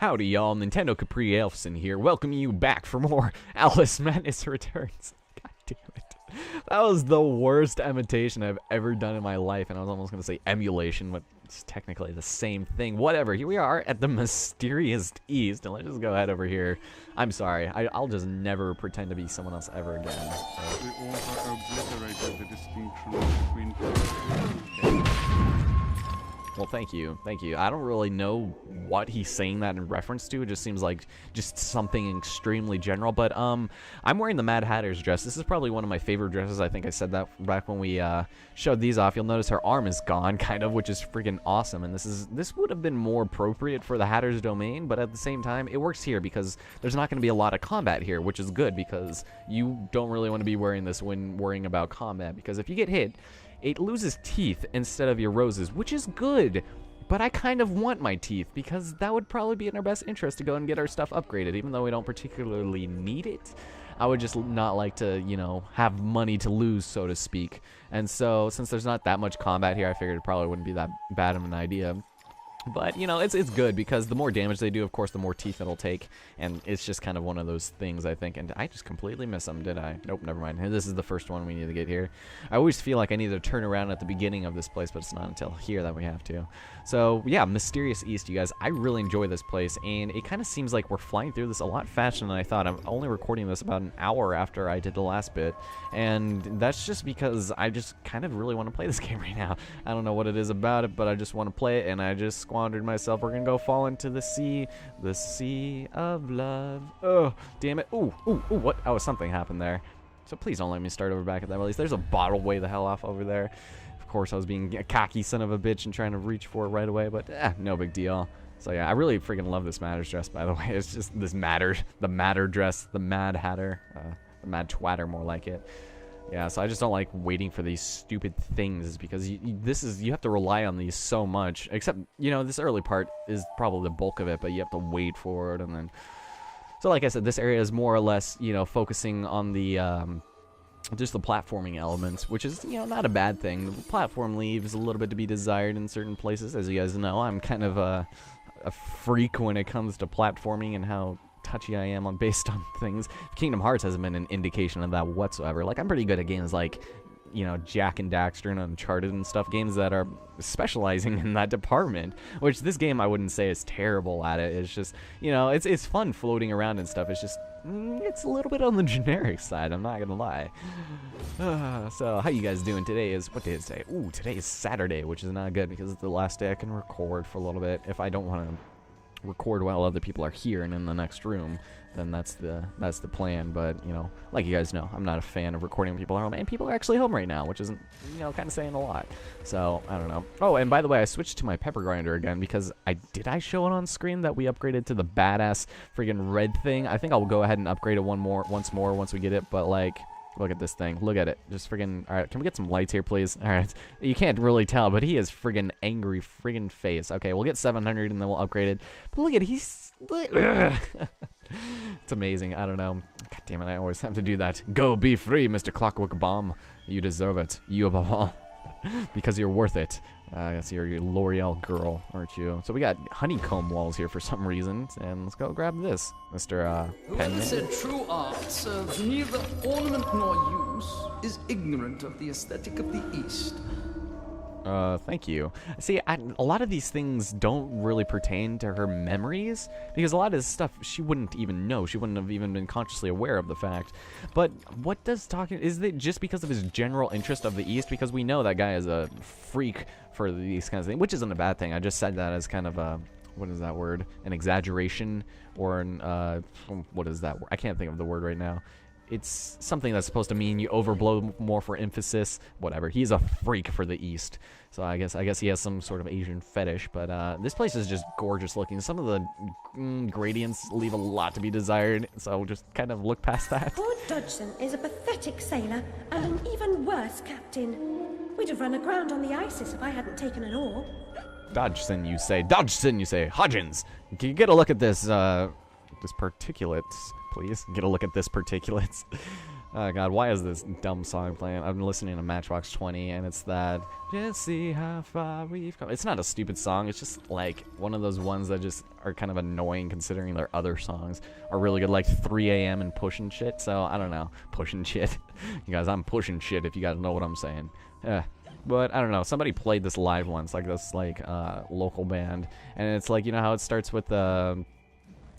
Howdy, y'all. Nintendo Capri Elfson here, welcoming you back for more Alice Madness Returns. God damn it. That was the worst imitation I've ever done in my life, and I was almost going to say emulation, but it's technically the same thing. Whatever, here we are at the Mysterious East, and let's just go ahead over here. I'm sorry, I'll just never pretend to be someone else ever again. We also obliterated the distinction between... Well, thank you. I don't really know what he's saying that in reference to. It just seems like just something extremely general. But I'm wearing the Mad Hatter's dress. This is probably one of my favorite dresses. I think I said that back when we showed these off. You'll notice her arm is gone, kind of, which is freaking awesome. And this would have been more appropriate for the Hatter's domain, but at the same time, it works here because there's not going to be a lot of combat here, which is good because you don't really want to be wearing this when worrying about combat. Because if you get hit, it loses teeth instead of your roses, which is good, but I kind of want my teeth because that would probably be in our best interest to go and get our stuff upgraded, even though we don't particularly need it. I would just not like to, you know, have money to lose, so to speak. And so, since there's not that much combat here, I figured it probably wouldn't be that bad of an idea. But, you know, it's good because the more damage they do, of course, the more teeth it'll take. And it's just kind of one of those things, I think. And I just completely missed them, did I? Nope, never mind. This is the first one we need to get here. I always feel like I need to turn around at the beginning of this place, but it's not until here that we have to. So, yeah, Mysterious East, you guys. I really enjoy this place, and it kind of seems like we're flying through this a lot faster than I thought. I'm only recording this about an hour after I did the last bit, and that's just because I just kind of really want to play this game right now. I don't know what it is about it, but I just want to play it, and I just squandered myself. We're gonna go fall into the sea of love. Oh, damn it. Ooh, what? Oh, something happened there. So please don't let me start over back at that release. There's a bottle way the hell off over there. Of course, I was being a cocky son of a bitch and trying to reach for it right away, but no big deal. So yeah, I really freaking love this Matter's dress, by the way. It's just this the Matter dress, the Mad Hatter, the Mad Twatter, more like it. Yeah, so I just don't like waiting for these stupid things because you have to rely on these so much. Except, you know, this early part is probably the bulk of it, but you have to wait for it, and then... So like I said, this area is more or less, you know, focusing on the, just the platforming elements, which is, you know, not a bad thing. The platform leaves a little bit to be desired in certain places. As you guys know, I'm kind of a freak when it comes to platforming and how touchy I am based on things. Kingdom Hearts hasn't been an indication of that whatsoever. Like, I'm pretty good at games like, you know, Jack and Daxter and Uncharted and stuff, games that are specializing in that department, which this game I wouldn't say is terrible at it. It's just, you know, it's fun floating around and stuff. It's just, it's a little bit on the generic side, I'm not gonna lie. So, how you guys doing? Today is, what day is today? Ooh, today is Saturday, which is not good because it's the last day I can record for a little bit. If I don't want to record while other people are here and in the next room, then that's the plan. But, you know, like you guys know, I'm not a fan of recording when people are home, and people are actually home right now, which isn't, you know, kind of saying a lot. So I don't know. Oh, and by the way, I switched to my pepper grinder again because did I show it on screen that we upgraded to the badass friggin' red thing? I think I'll go ahead and upgrade it once more once we get it. But like, look at this thing. Look at it. Just friggin'... Alright, can we get some lights here, please? Alright. You can't really tell, but he is friggin' angry friggin' face. Okay, we'll get 700 and then we'll upgrade it. But look at it. He's... It's amazing. I don't know. God damn it, I always have to do that. Go be free, Mr. Clockwork Bomb. You deserve it. You above all. Because you're worth it. I guess you're your L'Oreal girl, aren't you? So we got honeycomb walls here for some reason, and let's go grab this, Mr. Whoever said true art serves neither ornament nor use is ignorant of the aesthetic of the East. Thank you. See, a lot of these things don't really pertain to her memories, because a lot of this stuff she wouldn't even know. She wouldn't have even been consciously aware of the fact. But what does talking... Is it just because of his general interest of the East? Because we know that guy is a freak for these kinds of things, which isn't a bad thing. I just said that as kind of a... What is that word? An exaggeration? Or an, what is that word? I can't think of the word right now. It's something that's supposed to mean you overblow more for emphasis. Whatever. He's a freak for the East. So I guess he has some sort of Asian fetish. But this place is just gorgeous looking. Some of the gradients leave a lot to be desired. So just kind of look past that. Poor Dodgson is a pathetic sailor and an even worse captain. We'd have run aground on the Isis if I hadn't taken an oar. Dodgson, you say. Dodgson, you say. Hodgins, can you get a look at this, this particulates, please? Get a look at this particulates. Oh god, why is this dumb song playing? I've been listening to Matchbox 20 and it's that just see how far we've come. It's not a stupid song, it's just like one of those ones that just are kind of annoying considering their other songs are really good, like 3 AM and pushing shit. So I don't know, pushing shit. You guys, I'm pushing shit if you guys know what I'm saying. But I don't know, somebody played this live once, like this like local band, and it's like, you know how it starts with the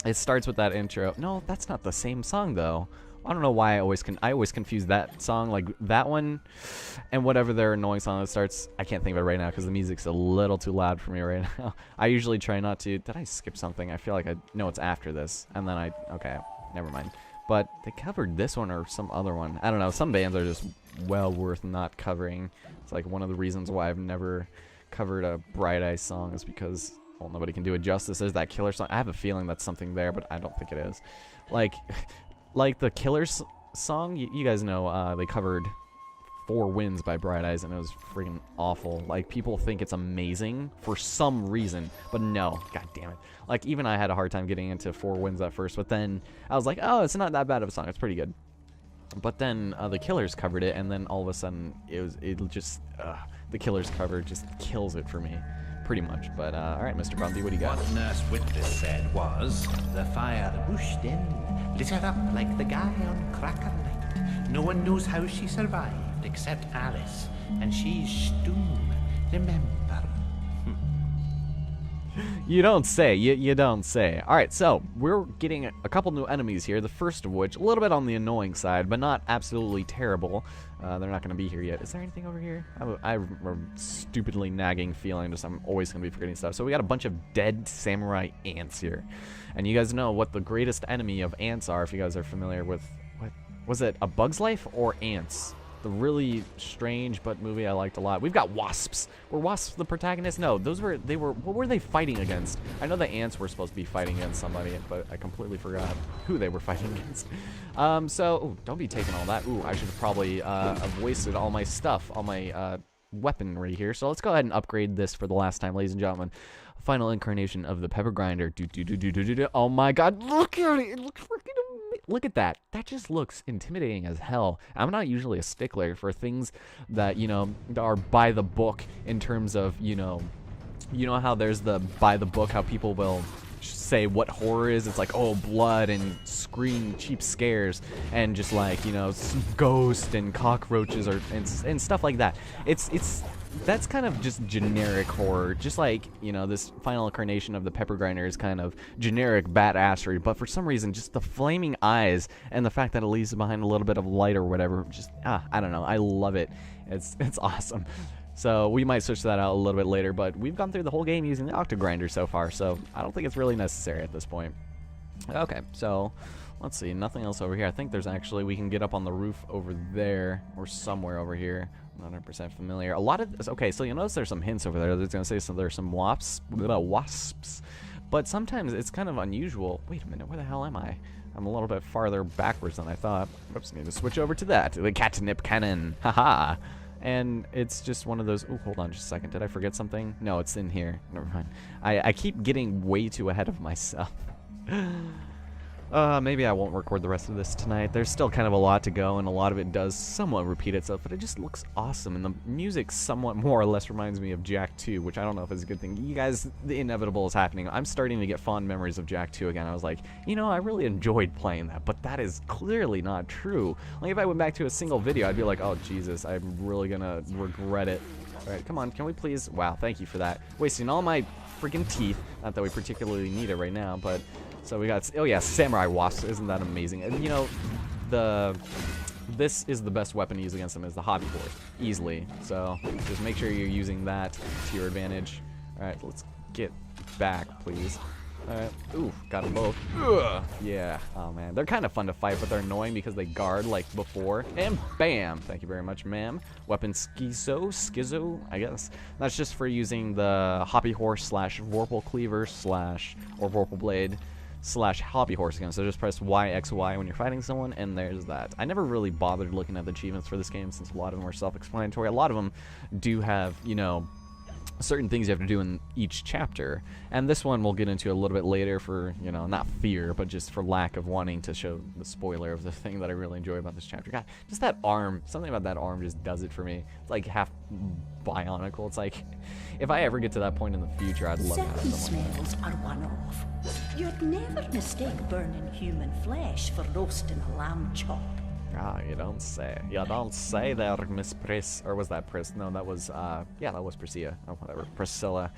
that intro. No, that's not the same song though. I don't know why I always confuse that song, like that one, and whatever their annoying song that starts. I can't think of it right now because the music's a little too loud for me right now. I usually try not to. Did I skip something? I feel like I know it's after this, and then okay, never mind. But they covered this one or some other one. I don't know. Some bands are just well worth not covering. It's like one of the reasons why I've never covered a Bright Eyes song is because, well, nobody can do it justice. There's that Killer song. I have a feeling that's something there, but I don't think it is. Like the Killers song, you guys know, they covered Four Winds by Bright Eyes, and it was freaking awful. Like, people think it's amazing for some reason, but no, god damn it. Like, even I had a hard time getting into Four Winds at first, but then I was like, oh, it's not that bad of a song, it's pretty good. But then the Killers covered it, and then all of a sudden, the Killers cover just kills it for me. Pretty much, but alright, Mr. Brumby, what do you got? What Nurse Witness said was, the fire whooshed in, lit her up like the guy on Cracker Night. No one knows how she survived except Alice, and she's Stoom, remember? You don't say. You don't say. Alright, so we're getting a couple new enemies here. The first of which, a little bit on the annoying side, but not absolutely terrible. They're not going to be here yet. Is there anything over here? I have a stupidly nagging feeling. Just I'm always going to be forgetting stuff. So we got a bunch of dead samurai ants here. And you guys know what the greatest enemy of ants are, if you guys are familiar with... What was it? A Bug's Life or Ants? The really strange but movie I liked a lot. We've got wasps. Were wasps the protagonist? No, what were they fighting against? I know the ants were supposed to be fighting against somebody, but I completely forgot who they were fighting against. Ooh, don't be taking all that. Ooh, I should have probably have wasted all my stuff, all my weaponry here. So let's go ahead and upgrade this for the last time, ladies and gentlemen. Final incarnation of the pepper grinder. Oh my god, look at it! It looks freaking amazing. Look at that. That just looks intimidating as hell. I'm not usually a stickler for things that, you know, are by the book in terms of, you know how there's the by the book, how people will say what horror is. It's like, oh, blood and scream cheap scares and just like, you know, ghosts and cockroaches and stuff like that. That's kind of just generic horror, just like, you know, this final incarnation of the pepper grinder is kind of generic badassery, but for some reason, just the flaming eyes and the fact that it leaves behind a little bit of light or whatever, just, I don't know, I love it. It's awesome. So we might switch that out a little bit later, but we've gone through the whole game using the octo grinder so far, so I don't think it's really necessary at this point. Okay, so let's see, nothing else over here. I think there's actually, we can get up on the roof over there, or somewhere over here. 100% familiar. A lot of this, okay, so you'll notice there's some hints over there. There's gonna say there's some wasps, but sometimes it's kind of unusual. Wait a minute, where the hell am I? I'm a little bit farther backwards than I thought. Oops, need to switch over to that. The catnip cannon. Haha. And it's just one of those. Oh, hold on just a second. Did I forget something? No, it's in here. Never mind. I keep getting way too ahead of myself. Maybe I won't record the rest of this tonight. There's still kind of a lot to go, and a lot of it does somewhat repeat itself, but it just looks awesome, and the music somewhat more or less reminds me of Jak 2, which I don't know if is a good thing. You guys, the inevitable is happening. I'm starting to get fond memories of Jak 2 again. I was like, you know, I really enjoyed playing that, but that is clearly not true. Like, if I went back to a single video, I'd be like, oh, Jesus, I'm really gonna regret it. Alright, come on, can we please? Wow, thank you for that. Wasting all my freaking teeth. Not that we particularly need it right now, but... So we got, oh yeah, samurai wasps. Isn't that amazing? And you know, this is the best weapon to use against them is the hobby horse, easily. So just make sure you're using that to your advantage. All right, let's get back, please. All right, ooh, got them both. Ugh. Yeah, oh man, they're kind of fun to fight, but they're annoying because they guard like before. And bam, thank you very much, ma'am. Weapon schizo, I guess. That's just for using the hobby horse / vorpal cleaver / or vorpal blade / hobby horse again. So just press YXY when you're fighting someone, and there's that. I never really bothered looking at the achievements for this game since a lot of them are self-explanatory. A lot of them do have, you know, certain things you have to do in each chapter, and this one we'll get into a little bit later for, you know, not fear, but just for lack of wanting to show the spoiler of the thing that I really enjoy about this chapter. God, just that arm, something about that arm just does it for me. It's like half bionicle. It's like, if I ever get to that point in the future, I'd love to have Certain something like that. smells are one-off. You'd never mistake burning human flesh for roasting a lamb chop. Ah, you don't say. You don't say there, Miss Pris. Or was that Pris? No, that was, yeah, that was Priscilla. Oh, whatever. Priscilla.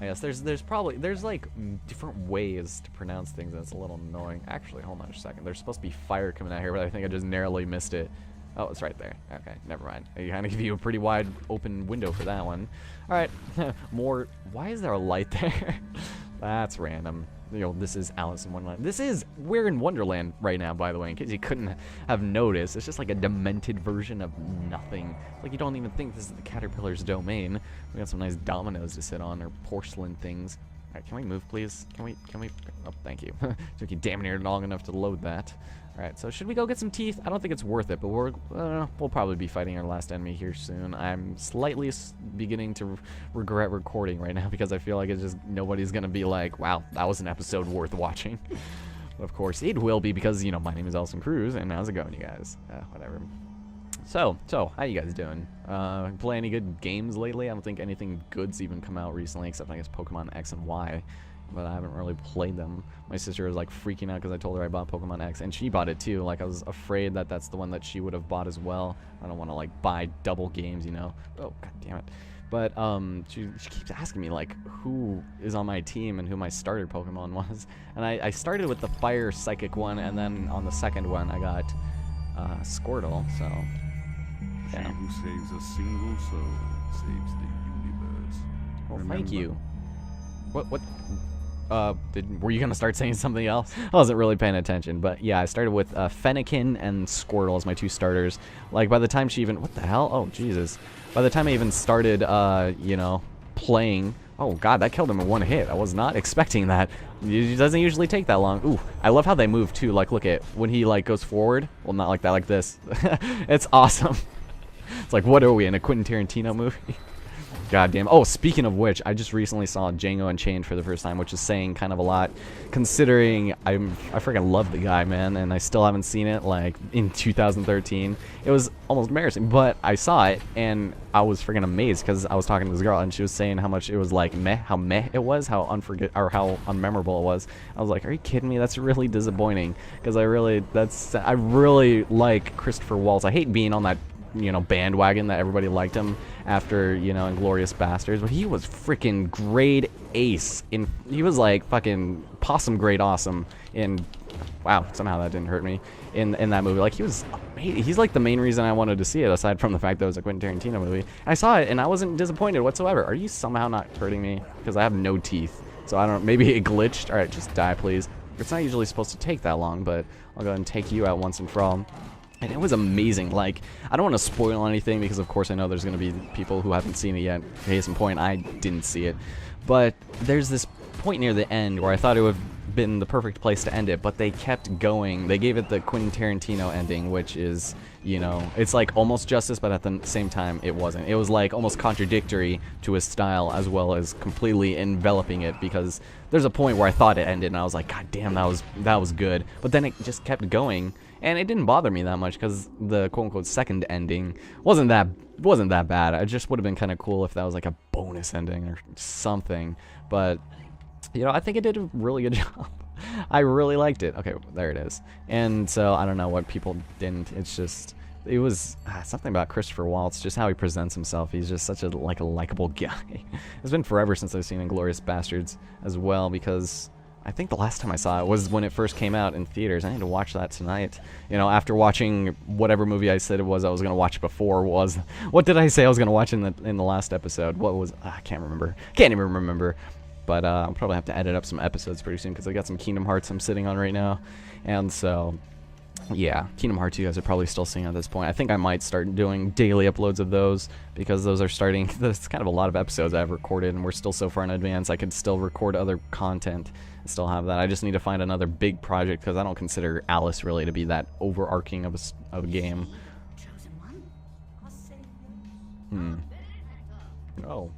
I guess there's probably, there's like different ways to pronounce things, and it's a little annoying. Actually, hold on a second. There's supposed to be fire coming out here, but I think I just narrowly missed it. Oh, it's right there. Okay, never mind. I kind of give you a pretty wide open window for that one. Alright, more. Why is there a light there? That's random. You know, this is Alice in Wonderland. We're in Wonderland right now, by the way, in case you couldn't have noticed. It's just like a demented version of nothing. Like, you don't even think this is the caterpillar's domain. We got some nice dominoes to sit on, or porcelain things. Alright, can we move, please? Can we, oh, thank you. Took you damn near long enough to load that. Alright, so should we go get some teeth? I don't think it's worth it, but we'll probably be fighting our last enemy here soon. I'm slightly beginning to regret recording right now because I feel like it's just nobody's gonna be like, wow, that was an episode worth watching. But of course, it will be because, you know, my name is Elson Cruz, and how's it going, you guys? Whatever. So, how you guys doing? Play any good games lately? I don't think anything good's even come out recently, except I guess Pokemon X and Y. But I haven't really played them. My sister was like freaking out because I told her I bought Pokemon X, and she bought it too. Like, I was afraid that that's the one that she would have bought as well. I don't want to like buy double games, you know. Oh, god damn it. But she keeps asking me like who is on my team and who my starter Pokemon was. And I started with the Fire Psychic one, and then on the second one I got Squirtle. So She yeah. who saves a single soul saves the universe. Well, Remember. thank you. What? Were you gonna start saying something else? I wasn't really paying attention, but yeah, I started with Fennekin and Squirtle as my two starters. Like, by the time she even, what the hell? Oh, Jesus. By the time I even started, you know, playing, oh god, that killed him in one hit. I was not expecting that. It doesn't usually take that long. Ooh, I love how they move too. Like, look at, when he like goes forward, well, not like that, like this. It's awesome. It's like, what are we, in a Quentin Tarantino movie? God damn. Oh, speaking of which, I just recently saw Django Unchained for the first time, which is saying kind of a lot, considering I freaking love the guy, man, and I still haven't seen it, like, in 2013. It was almost embarrassing, but I saw it, and I was freaking amazed, because I was talking to this girl, and she was saying how much it was, like, how meh it was, how unmemorable it was. I was like, are you kidding me? That's really disappointing, because I really like Christopher Waltz. I hate being on that, you know, bandwagon that everybody liked him after, you know, Inglourious Basterds, but he was freaking grade ace he was like fucking possum grade awesome in, wow, somehow that didn't hurt me, in that movie. Like, he was amazing. He's like the main reason I wanted to see it, aside from the fact that it was a Quentin Tarantino movie. I saw it and I wasn't disappointed whatsoever. Are you somehow not hurting me? Because I have no teeth, so I don't, maybe it glitched. Alright, just die, please. It's not usually supposed to take that long, but I'll go ahead and take you out once and for all. And it was amazing. Like, I don't want to spoil anything because, of course, I know there's going to be people who haven't seen it yet. Case in point, I didn't see it. But there's this point near the end where I thought it would have been the perfect place to end it, but they kept going. They gave it the Quentin Tarantino ending, which is, you know, it's like almost justice, but at the same time, it wasn't. It was like almost contradictory to his style, as well as completely enveloping it, because there's a point where I thought it ended, and I was like, God damn, that was good. But then it just kept going. And it didn't bother me that much because the quote-unquote second ending wasn't that bad. It just would have been kind of cool if that was like a bonus ending or something. But, you know, I think it did a really good job. I really liked it. Okay, there it is. And so I don't know what people didn't. It's just, it was something about Christopher Waltz, just how he presents himself. He's just such a likable guy. It's been forever since I've seen Inglourious Basterds as well, because I think the last time I saw it was when it first came out in theaters. I need to watch that tonight. You know, after watching whatever movie I said it was I was going to watch before was... What did I say I was going to watch in the last episode? What was... I can't remember. Can't even remember. But I'll probably have to edit up some episodes pretty soon because I got some Kingdom Hearts I'm sitting on right now. And so, yeah, Kingdom Hearts you guys are probably still seeing at this point. I think I might start doing daily uploads of those because those are starting... That's kind of a lot of episodes I've recorded, and we're still so far in advance. I could still record other content. Still have that. I just need to find another big project because I don't consider Alice really to be that overarching of a game. Oh.